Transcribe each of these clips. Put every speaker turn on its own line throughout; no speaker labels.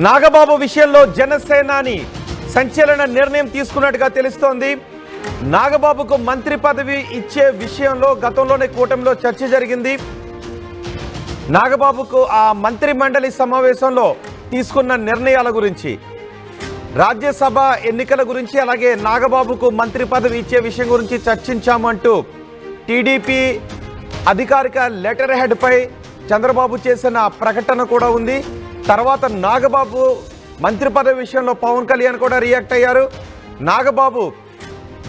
నాగబాబు విషయంలో జనసేనాని సంచలన నిర్ణయం తీసుకున్నట్టుగా తెలుస్తోంది. నాగబాబుకు మంత్రి పదవి ఇచ్చే విషయంలో గతంలోనే కూటమిలో చర్చ జరిగింది. నాగబాబుకు ఆ మంత్రి మండలి సమావేశంలో తీసుకున్న నిర్ణయాల గురించి, రాజ్యసభ ఎన్నికల గురించి, అలాగే నాగబాబుకు మంత్రి పదవి ఇచ్చే విషయం గురించి చర్చించామంటూ టీడీపీ అధికారిక లెటర్ హెడ్ పై చంద్రబాబు చేసిన ప్రకటన కూడా ఉంది. తర్వాత నాగబాబు మంత్రి పదవి విషయంలో పవన్ కళ్యాణ్ కూడా రియాక్ట్ అయ్యారు. నాగబాబు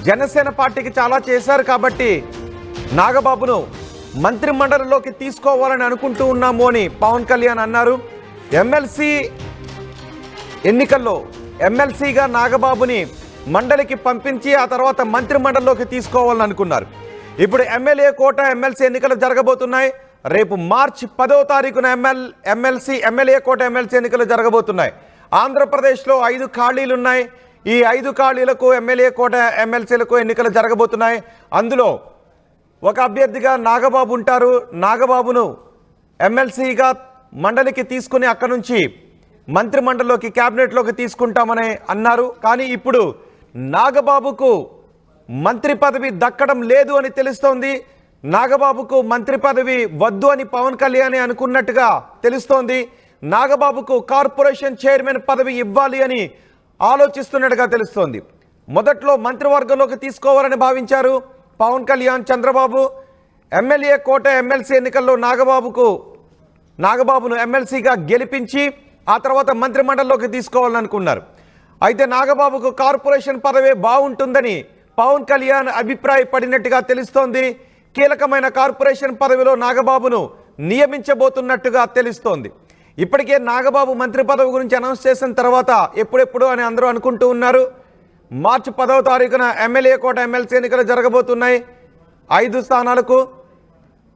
జనసేన పార్టీకి చాలా చేశారు కాబట్టి నాగబాబును మంత్రి మండలిలోకి తీసుకోవాలని అనుకుంటూ ఉన్నాము అని పవన్ కళ్యాణ్ అన్నారు. ఎమ్మెల్సీ ఎన్నికల్లో ఎమ్మెల్సీగా నాగబాబుని మండలికి పంపించి ఆ తర్వాత మంత్రి మండలిలోకి తీసుకోవాలని అనుకున్నారు. ఇప్పుడు ఎమ్మెల్యే కోట ఎమ్మెల్సీ ఎన్నికలు జరగబోతున్నాయి. రేపు మార్చి 10వ తారీఖున ఎమ్మెల్యే కోట ఎమ్మెల్సీ ఎన్నికలు జరగబోతున్నాయి. ఆంధ్రప్రదేశ్లో 5 ఖాళీలు ఉన్నాయి. ఈ 5 ఖాళీలకు ఎమ్మెల్యే కోట ఎమ్మెల్సీలకు ఎన్నికలు జరగబోతున్నాయి. అందులో ఒక అభ్యర్థిగా నాగబాబు ఉంటారు. నాగబాబును ఎమ్మెల్సీగా మండలికి తీసుకుని అక్కడి నుంచి మంత్రి మండలిలోకి క్యాబినెట్లోకి తీసుకుంటామని అన్నారు. కానీ ఇప్పుడు నాగబాబుకు మంత్రి పదవి దక్కడం లేదు అని తెలుస్తోంది. నాగబాబుకు మంత్రి పదవి వద్దు అని పవన్ కళ్యాణ్ అనుకున్నట్టుగా తెలుస్తోంది. నాగబాబుకు కార్పొరేషన్ చైర్మన్ పదవి ఇవ్వాలి అని ఆలోచిస్తున్నట్టుగా తెలుస్తోంది. మొదట్లో మంత్రివర్గంలోకి తీసుకోవాలని భావించారు Pawan Kalyan, Chandrababu. MLA quota MLC ఎన్నికల్లో నాగబాబును ఎమ్మెల్సీగా గెలిపించి ఆ తర్వాత మంత్రి మండలిలోకి తీసుకోవాలని అనుకున్నారు. అయితే నాగబాబుకు కార్పొరేషన్ పదవే బాగుంటుందని పవన్ కళ్యాణ్ అభిప్రాయపడినట్టుగా తెలుస్తోంది. కీలకమైన కార్పొరేషన్ పదవిలో నాగబాబును నియమించబోతున్నట్టుగా తెలుస్తోంది. ఇప్పటికే నాగబాబు మంత్రి పదవి గురించి అనౌన్స్ చేసిన తర్వాత ఎప్పుడెప్పుడు అని అందరూ అనుకుంటూ ఉన్నారు. మార్చి 10వ తారీఖున ఎమ్మెల్యే కోట ఎమ్మెల్సీ ఎన్నికలు జరగబోతున్నాయి 5 స్థానాలకు.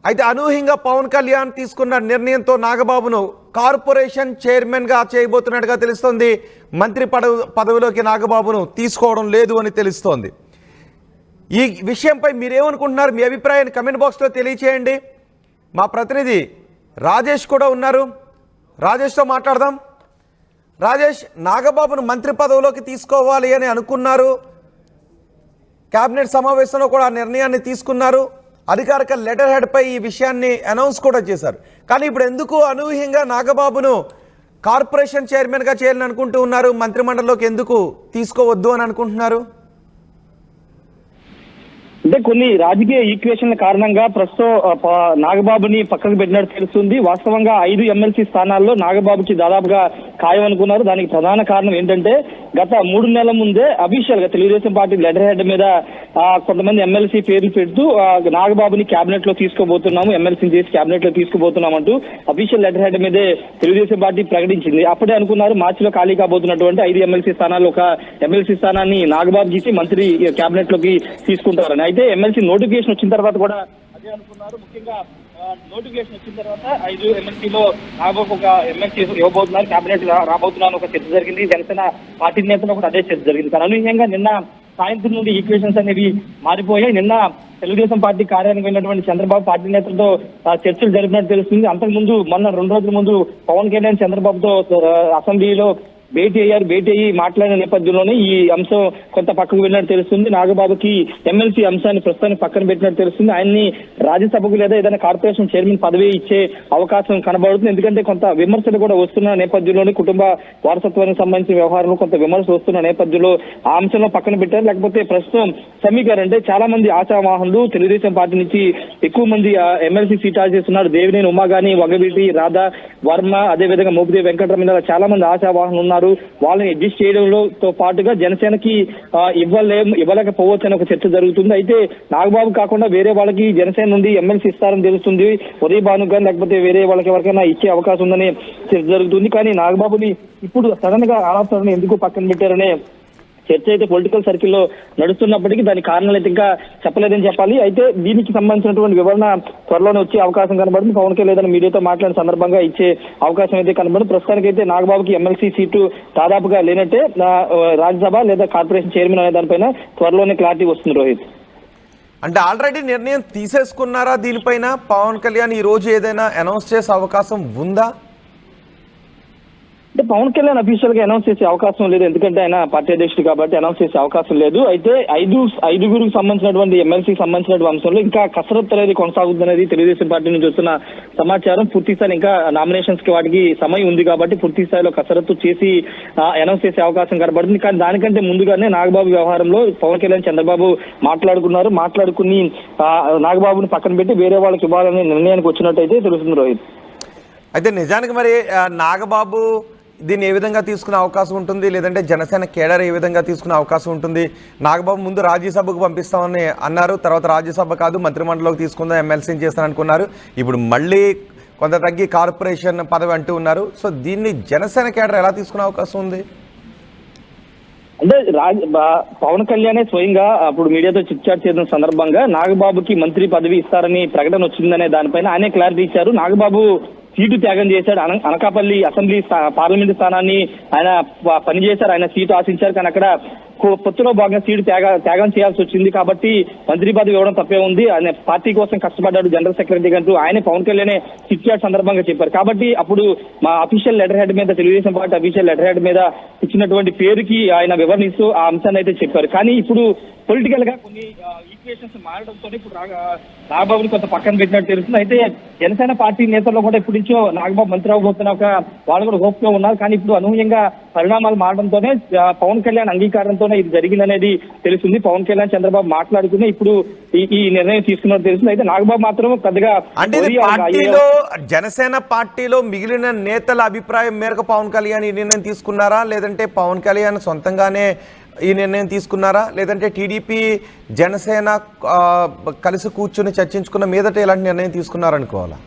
అయితే అనూహ్యంగా పవన్ కళ్యాణ్ తీసుకున్న నిర్ణయంతో నాగబాబును కార్పొరేషన్ చైర్మన్గా చేయబోతున్నట్టుగా తెలుస్తోంది. మంత్రి పదవిలోకి నాగబాబును తీసుకోవడం లేదు అని తెలుస్తోంది. ఈ విషయంపై మీరేమనుకుంటున్నారు? మీ అభిప్రాయాన్ని కమెంట్ బాక్స్లో తెలియచేయండి. మా ప్రతినిధి రాజేష్ కూడా ఉన్నారు. రాజేష్తో మాట్లాడదాం. రాజేష్, నాగబాబును మంత్రి పదవిలోకి తీసుకోవాలి అని అనుకున్నారు. కేబినెట్ సమావేశంలో కూడా ఆ నిర్ణయాన్ని తీసుకున్నారు. అధికారిక లెటర్ హెడ్ పై ఈ విషయాన్ని అనౌన్స్ కూడా చేశారు. కానీ ఇప్పుడు ఎందుకు అనూహ్యంగా నాగబాబును కార్పొరేషన్ చైర్మన్గా చేయాలని అనుకుంటూ ఉన్నారు? మంత్రిమండలిలోకి ఎందుకు తీసుకోవద్దు అని అనుకుంటున్నారు?
అంటే కొన్ని రాజకీయ ఈక్వేషన్ల కారణంగా ప్రస్తుతం నాగబాబుని పక్కకు పెట్టినట్టు తెలుస్తుంది. వాస్తవంగా 5 ఎమ్మెల్సీ స్థానాల్లో నాగబాబుకి దాదాపుగా ఖాయం అనుకున్నారు. దానికి ప్రధాన కారణం ఏంటంటే గత 3 నెలల ముందే అఫీషియల్ గా తెలుగుదేశం పార్టీ లెటర్ హెడ్ మీద కొంతమంది ఎమ్మెల్సీ పేర్లు పెడుతూ నాగబాబుని క్యాబినెట్ లో తీసుకోబోతున్నాము, ఎమ్మెల్సీని చేసి క్యాబినెట్ లో తీసుకోబోతున్నామంటూ అఫీషియల్ లెటర్ హెడ్ మీదే తెలుగుదేశం పార్టీ ప్రకటించింది. అప్పుడే అనుకున్నారు మార్చిలో ఖాళీ కాబోతున్నటువంటి 5 ఎమ్మెల్సీ స్థానాల్లో ఒక ఎమ్మెల్సీ స్థానాన్ని నాగబాబు చేసి మంత్రి క్యాబినెట్ లోకి తీసుకుంటారని. అయితే ఎమ్మెల్సీ నోటిఫికేషన్ వచ్చిన తర్వాత కూడా అదే అనుకున్నారు. ముఖ్యంగా నోటిఫికేషన్ వచ్చిన తర్వాత 5 ఎమ్మెల్సీలో నాగబాబు ఒక ఎమ్మెల్సీ ఇవ్వబోతున్నారు, క్యాబినెట్ రాబోతున్నారు ఒక చర్చ జరిగింది. జనసేన పార్టీ నేతలు కూడా అదే చర్చ జరిగింది. కానీ అనూహ్యంగా నిన్న సాయంత్రం నుండి ఈక్వేషన్స్ అనేవి మారిపోయాయి. నిన్న తెలుగుదేశం పార్టీ కార్యాలయానికి వెళ్ళినటువంటి చంద్రబాబు పార్టీ నేతలతో చర్చలు జరిపినట్టు తెలుస్తుంది. అంతకుముందు మొన్న 2 రోజుల ముందు పవన్ కళ్యాణ్ చంద్రబాబుతో అసెంబ్లీలో భేటీ అయ్యి మాట్లాడిన నేపథ్యంలోనే ఈ అంశం కొంత పక్కకు వెళ్ళినట్టు తెలుస్తుంది. నాగబాబుకి ఎమ్మెల్సీ అంశాన్ని ప్రస్తుతానికి పక్కన పెట్టినట్టు తెలుస్తుంది. ఆయన్ని రాజ్యసభకు లేదా ఏదైనా కార్పొరేషన్ చైర్మన్ పదవి ఇచ్చే అవకాశం కనబడుతుంది. ఎందుకంటే కొంత విమర్శలు కూడా వస్తున్న నేపథ్యంలోనే కుటుంబ వారసత్వానికి సంబంధించిన వ్యవహారంలో కొంత విమర్శలు వస్తున్న నేపథ్యంలో ఆ అంశంలో పక్కన పెట్టారు. లేకపోతే ప్రస్తుతం సమీకరణ చాలా మంది ఆశావాహనులు తెలుగుదేశం పార్టీ నుంచి ఎక్కువ మంది ఎమ్మెల్సీ సీట్ ఆశిస్తున్నారు. దేవినేని ఉమా గాని, వంగవీటి రాధా వర్మ, అదేవిధంగా మోపిదేవి వెంకటరమణ చాలా మంది ఆశావాహనులు ఉన్నారు. వాళ్ళని అడ్జస్ట్ చేయడంతో పాటుగా జనసేనకి ఇవ్వలేకపోవచ్చు అని ఒక చర్చ జరుగుతుంది. అయితే నాగబాబు కాకుండా వేరే వాళ్ళకి జనసేన నుండి ఎమ్మెల్సీ ఇస్తారని తెలుస్తుంది. ఉదయ భాను గాని లేకపోతే వేరే వాళ్ళకి ఎవరికైనా ఇచ్చే అవకాశం ఉందని చర్చ జరుగుతుంది. కానీ నాగబాబుని ఇప్పుడు సడన్ గా ఆలోచన ఎందుకు పక్కన పెట్టారనే చర్చ అయితే పొలిటికల్ సర్కిల్లో నడుస్తున్నప్పటికీ దాని కారణాలు అయితే ఇంకా చెప్పలేదని చెప్పాలి. అయితే దీనికి సంబంధించినటువంటి వివరణ త్వరలోనే వచ్చే అవకాశం కనబడుతుంది. పవన్ కళ్యాణ్ మీడియాతో మాట్లాడిన సందర్భంగా ఇచ్చే అవకాశం అయితే కనబడుతుంది. ప్రస్తుతానికి అయితే నాగబాబుకి ఎమ్మెల్సీ సీటు దాదాపుగా లేనట్టే. రాజ్యసభ లేదా కార్పొరేషన్ చైర్మన్ అనే దానిపైన త్వరలోనే క్లారిటీ వస్తుంది. రోహిత్,
అంటే ఆల్రెడీ నిర్ణయం తీసేసుకున్నారా దీనిపైన? పవన్ కళ్యాణ్ ఈ రోజు ఏదైనా అనౌన్స్ చేసే అవకాశం ఉందా?
అంటే పవన్ కళ్యాణ్ అఫీషియల్ గా అనౌన్స్ చేసే అవకాశం లేదు, ఎందుకంటే ఆయన పార్టీ అధ్యక్షుడు కాబట్టి అనౌన్స్ చేసే అవకాశం లేదు. అయితే ఐదుగురికి సంబంధించినటువంటి ఎమ్మెల్సీకి సంబంధించినటువంటి అంశంలో ఇంకా కసరత్తు అనేది కొనసాగుతుందనేది తెలుగుదేశం పార్టీ నుంచి వస్తున్న సమాచారం. పూర్తి స్థాయి ఇంకా నామినేషన్స్ కి వాటికి సమయం ఉంది కాబట్టి పూర్తి స్థాయిలో కసరత్తు చేసి అనౌన్స్ చేసే అవకాశం కనబడుతుంది. కానీ దానికంటే ముందుగానే నాగబాబు వ్యవహారంలో పవన్ కళ్యాణ్ చంద్రబాబు మాట్లాడుకుని నాగబాబుని పక్కన పెట్టి వేరే వాళ్ళకి ఇవ్వాలనే నిర్ణయానికి వచ్చినట్టయితే తెలుస్తుంది రోహిత్.
అయితే నిజానికి మరి నాగబాబు దీన్ని ఏ విధంగా తీసుకునే అవకాశం ఉంటుంది, లేదంటే జనసేన కేడర్ ఏ విధంగా తీసుకునే అవకాశం ఉంటుంది? నాగబాబు ముందు రాజ్యసభకు పంపిస్తామని అన్నారు, తర్వాత రాజ్యసభ కాదు మంత్రిమండలిలోకి తీసుకుందాం ఎమ్మెల్సీని చేస్తాను అనుకున్నారు. ఇప్పుడు మళ్ళీ కొంత తగ్గి కార్పొరేషన్ పదవి అంటూ ఉన్నారు. సో దీన్ని జనసేన కేడర్ ఎలా తీసుకునే అవకాశం ఉంది?
అంటే పవన్ కళ్యాణే స్వయంగా అప్పుడు మీడియాతో చిట్చాట్ చేసిన సందర్భంగా నాగబాబుకి మంత్రి పదవి ఇస్తారని ప్రకటన వచ్చిందనే దానిపైన ఆయనే క్లారిటీ ఇచ్చారు. నాగబాబు సీటు త్యాగం చేశాడు. అనకాపల్లి అసెంబ్లీ పార్లమెంటు స్థానాన్ని ఆయన పనిచేశారు, ఆయన సీటు ఆశించారు. కానీ అక్కడ పొత్తులో భాగంగా సీటు త్యాగం చేయాల్సి వచ్చింది కాబట్టి మంత్రి పదవి ఇవ్వడం తప్పే ఉంది. ఆయన పార్టీ కోసం కష్టపడ్డాడు జనరల్ సెక్రటరీ అంటూ ఆయనే పవన్ కళ్యాణ్ చిట్చాట్ సందర్భంగా చెప్పారు. కాబట్టి అప్పుడు మా అఫీషియల్ లెటర్ హెడ్ మీద, Telugu Desam party official letter head మీద ఇచ్చినటువంటి పేరుకి ఆయన వివరణిస్తూ ఆ అంశాన్ని అయితే చెప్పారు. కానీ ఇప్పుడు పొలిటికల్ గా కొన్ని ఈక్వేషన్స్ మారడంతో ఇప్పుడు నాగబాబుని కొంత పక్కన పెట్టినట్టు తెలుస్తుంది. అయితే జనసేన పార్టీ నేతల్లో కూడా ఇప్పటి నుంచో నాగబాబు మంత్రి అవబోతున్న వాళ్ళు కూడా హోప్ లో ఉన్నారు. కానీ ఇప్పుడు అనూహ్యంగా పరిణామాలు మారడంతోనే పవన్ కళ్యాణ్ అంగీకారంతోనే ఇది జరిగిందనేది తెలుస్తుంది. పవన్ కళ్యాణ్ చంద్రబాబు మాట్లాడుకుని ఇప్పుడు ఈ నిర్ణయం తీసుకున్నట్టు తెలుస్తుంది. అయితే నాగబాబు మాత్రం పెద్దగా
అంటే జనసేన పార్టీలో మిగిలిన నేతల అభిప్రాయం మేరకు పవన్ కళ్యాణ్ ఈ నిర్ణయం తీసుకున్నారా, లేదంటే పవన్ కళ్యాణ్ సొంతంగానే ఈ నిర్ణయం తీసుకున్నారా, లేదంటే టీడీపీ జనసేన కలిసి కూర్చొని చర్చించుకున్న మీదట ఇలాంటి నిర్ణయం తీసుకున్నారనుకోవాలా?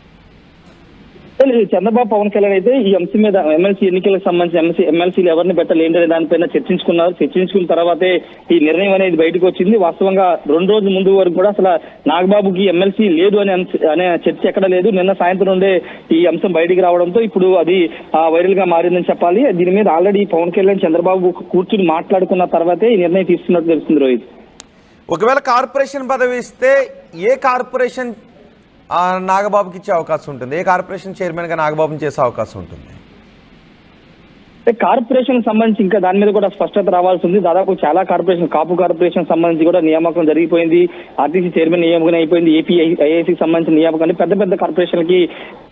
చంద్రబాబు పవన్ కళ్యాణ్ అయితే ఈ అంశం మీద ఎమ్మెల్సీ ఎన్నికలకు సంబంధించి ఎమ్మెల్సీలు ఎవరిని పెట్టలేంటి అనే దానిపైన చర్చించుకున్న తర్వాతే ఈ నిర్ణయం అనేది బయటకు వచ్చింది. వాస్తవంగా 2 రోజుల ముందు వరకు కూడా అసలు నాగబాబుకి ఎమ్మెల్సీ లేదు అనే చర్చ ఎక్కడ లేదు. నిన్న సాయంత్రం నుండే ఈ అంశం బయటికి రావడంతో ఇప్పుడు అది వైరల్ గా మారిందని చెప్పాలి. దీని మీద ఆల్రెడీ పవన్ కళ్యాణ్ చంద్రబాబు కూర్చుని మాట్లాడుకున్న తర్వాతే ఈ నిర్ణయం తీసుకున్నట్టు తెలుస్తుంది రోహిత్.
ఒకవేళ కార్పొరేషన్ పదవి ఇస్తే ఏ కార్పొరేషన్ నాగబాబుకి ఇచ్చే అవకాశం ఉంటుంది? ఏ కార్పొరేషన్ చైర్మన్ గా నాగబాబుని చేసే అవకాశం ఉంటుంది?
కార్పొరేషన్ సంబంధించి ఇంకా దాని మీద కూడా స్పష్టత రావాల్సి ఉంది. దాదాపు చాలా కార్పొరేషన్, కాపు కార్పొరేషన్ సంబంధించి కూడా నియామకం జరిగిపోయింది. ఆర్టీసీ చైర్మన్ నియామకం అయిపోయింది. ఏపీ ఐఐసి సంబంధించిన నియామకం, పెద్ద కార్పొరేషన్లకి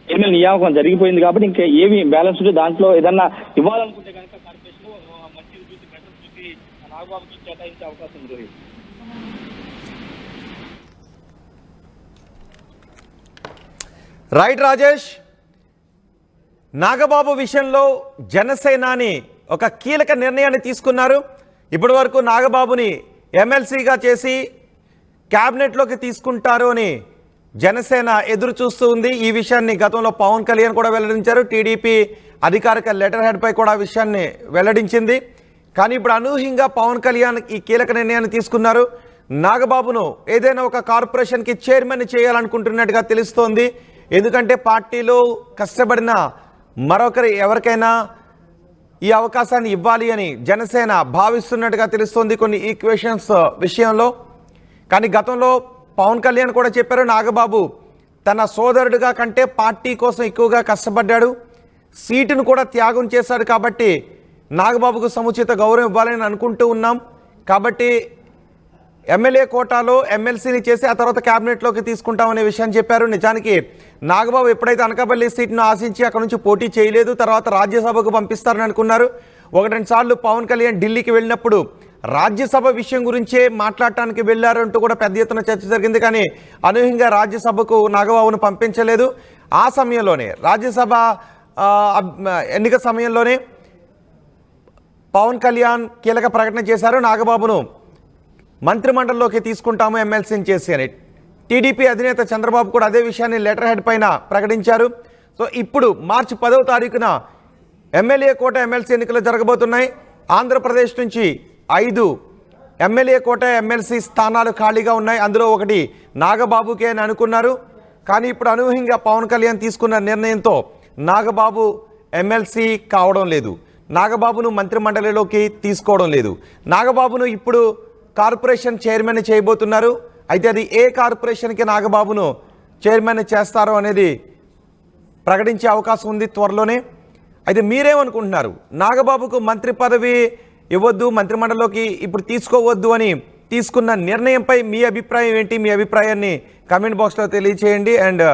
చైర్మన్ నియామకం జరిగిపోయింది. కాబట్టి ఇంకా ఏమి బ్యాలెన్స్ ఉంటే దాంట్లో ఏదన్నా ఇవ్వాలనుకుంటే కనుక కార్పొరేషన్ మంచి నాగబాబుకి కేటాయించే అవకాశం ఉంది.
రైట్ రాజేష్, నాగబాబు విషయంలో జనసేనాని ఒక కీలక నిర్ణయాన్ని తీసుకున్నారు. ఇప్పటి వరకు నాగబాబుని ఎమ్మెల్సీగా చేసి క్యాబినెట్లోకి తీసుకుంటారు అని జనసేన ఎదురు చూస్తూ ఉంది. ఈ విషయాన్ని గతంలో పవన్ కళ్యాణ్ కూడా వెల్లడించారు. టీడీపీ అధికారిక లెటర్ హెడ్ పై కూడా ఆ విషయాన్ని వెల్లడించింది. కానీ ఇప్పుడు అనూహ్యంగా పవన్ కళ్యాణ్ ఈ కీలక నిర్ణయాన్ని తీసుకున్నారు. నాగబాబును ఏదైనా ఒక కార్పొరేషన్కి చైర్మన్ చేయాలనుకుంటున్నట్టుగా తెలుస్తోంది. ఎందుకంటే పార్టీలో కష్టపడిన మరొకరి ఎవరికైనా ఈ అవకాశాన్ని ఇవ్వాలి అని జనసేన భావిస్తున్నట్టుగా తెలుస్తోంది కొన్ని ఈక్వేషన్స్ విషయంలో. కానీ గతంలో పవన్ కళ్యాణ్ కూడా చెప్పారు, నాగబాబు తన సోదరుడిగా కంటే పార్టీ కోసం ఎక్కువగా కష్టపడ్డాడు, సీటును కూడా త్యాగం చేశాడు. కాబట్టి నాగబాబుకు సముచిత గౌరవం ఇవ్వాలని అనుకుంటూ ఉన్నాం. కాబట్టి ఎమ్మెల్యే కోటాలో ఎమ్మెల్సీని చేసి ఆ తర్వాత క్యాబినెట్లోకి తీసుకుంటామనే విషయాన్ని చెప్పారు. నిజానికి నాగబాబు ఎప్పుడైతే అనకాపల్లి సీట్ను ఆశించి అక్కడ నుంచి పోటీ చేయలేదు, తర్వాత రాజ్యసభకు పంపిస్తారని అనుకున్నారు. 1-2 సార్లు పవన్ కళ్యాణ్ ఢిల్లీకి వెళ్ళినప్పుడు రాజ్యసభ విషయం గురించే మాట్లాడటానికి వెళ్ళారు అంటూ కూడా పెద్ద ఎత్తున చర్చ జరిగింది. కానీ అనూహ్యంగా రాజ్యసభకు నాగబాబును పంపించలేదు. ఆ సమయంలోనే రాజ్యసభ ఎన్నిక సమయంలోనే పవన్ కళ్యాణ్ కీలక ప్రకటన చేశారు, నాగబాబును మంత్రిమండలిలోకి తీసుకుంటాము ఎమ్మెల్సీని చేసి అని. టీడీపీ అధినేత చంద్రబాబు కూడా అదే విషయాన్ని లెటర్ హెడ్ పైన ప్రకటించారు. సో ఇప్పుడు మార్చి 10వ తారీఖున ఎమ్మెల్యే కోట ఎమ్మెల్సీ ఎన్నికలు జరగబోతున్నాయి. ఆంధ్రప్రదేశ్ నుంచి 5 ఎమ్మెల్యే కోట ఎమ్మెల్సీ స్థానాలు ఖాళీగా ఉన్నాయి. అందులో ఒకటి నాగబాబుకే అని అనుకున్నారు. కానీ ఇప్పుడు అనూహ్యంగా పవన్ కళ్యాణ్ తీసుకున్న నిర్ణయంతో నాగబాబు ఎమ్మెల్సీ కావడం లేదు, నాగబాబును మంత్రిమండలిలోకి తీసుకోవడం లేదు. నాగబాబును ఇప్పుడు కార్పొరేషన్ చైర్మన్ చేయబోతున్నారు. అయితే అది ఏ కార్పొరేషన్కి నాగబాబును చైర్మన్ చేస్తారో అనేది ప్రకటించే అవకాశం ఉంది త్వరలోనే. అయితే మీరేమనుకుంటున్నారు? నాగబాబుకు మంత్రి పదవి ఇవ్వద్దు, మంత్రిమండలిలోకి ఇప్పుడు తీసుకోవద్దు అని తీసుకున్న నిర్ణయంపై మీ అభిప్రాయం ఏంటి? మీ అభిప్రాయాన్ని కామెంట్ బాక్స్లో తెలియచేయండి. అండ్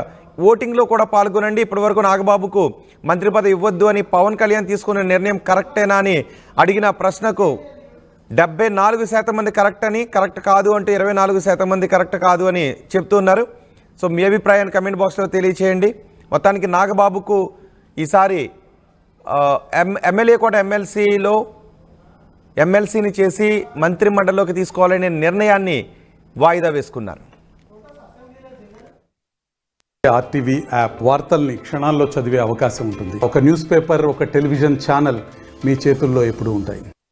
ఓటింగ్లో కూడా పాల్గొనండి. ఇప్పటివరకు నాగబాబుకు మంత్రి పదవి ఇవ్వద్దు అని పవన్ కళ్యాణ్ తీసుకున్న నిర్ణయం కరెక్టేనా అని అడిగిన ప్రశ్నకు 74% మంది కరెక్ట్ అని, కరెక్ట్ కాదు అంటే 24% మంది కరెక్ట్ కాదు అని చెప్తున్నారు. సో మీ అభిప్రాయాన్ని కమెంట్ బాక్స్లో తెలియచేయండి. మొత్తానికి నాగబాబుకు ఈసారి ఎమ్మెల్యే కూడా ఎమ్మెల్సీని చేసి మంత్రిమండలిలోకి తీసుకోవాలనే నిర్ణయాన్ని వాయిదా వేసుకున్నారు.
ఆర్టీవీ యాప్ వార్తల్ని క్షణాల్లో చదివే అవకాశం ఉంటుంది. ఒక న్యూస్ పేపర్, ఒక టెలివిజన్ ఛానల్ మీ చేతుల్లో ఎప్పుడూ ఉంటాయి.